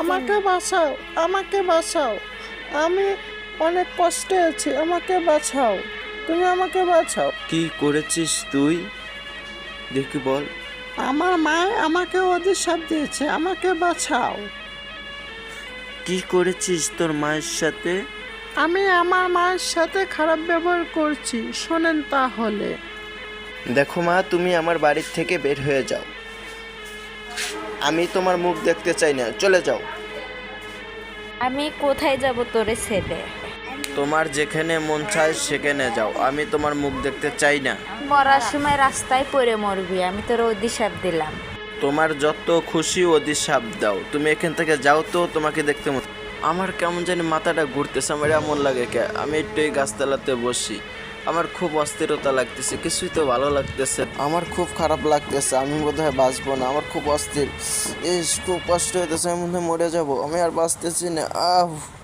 আমাকে বাঁচাও, আমাকে বাঁচাও, আমি অনেক কষ্টে আছি, আমাকে বাঁচাও, তুমি আমাকে বাঁচাও। কি করেছিস তুই দেখি বল। আমার মা আমাকে অভিশাপ দিয়েছে, আমাকে বাঁচাও। কি করেছিস তোর মায়ের সাথে? আমি আমার মায়ের সাথে খারাপ ব্যবহার করছি, শোনেন তাহলে। দেখো মা, তুমি আমার বাড়ির থেকে বের হয়ে যাও, আমি তোমার মুখ দেখতে চাই না, চলে যাও। আমি কোথায় যাব তোরে ছেড়ে? তোমার যেখানে মন চায় সেখানে যাও, আমি তোমার মুখ দেখতে চাই না। মরার সময় রাস্তায় পড়ে মরবি, আমি তোর অভিশাপ দিলাম। তোমার যত খুশি অভিশাপ দাও, তুমি এখান থেকে যাও তো, তোমাকে দেখতে মতো। আমার কেমন জানি মাথাটা ঘুরতেছে, আমার এমন লাগে কে। আমি একটু এই গাছতলাতে বসি, আমার খুব অস্থিরতা লাগতেছে, কিছুই তো ভালো লাগতেছে, আমার খুব খারাপ লাগতেছে, আমি বোধহয় বাঁচবো না, আমার খুব অস্থির, খুব কষ্ট হইতেছে, আমি মনে হয় মরে যাবো, আমি আর বাঁচতেছি না।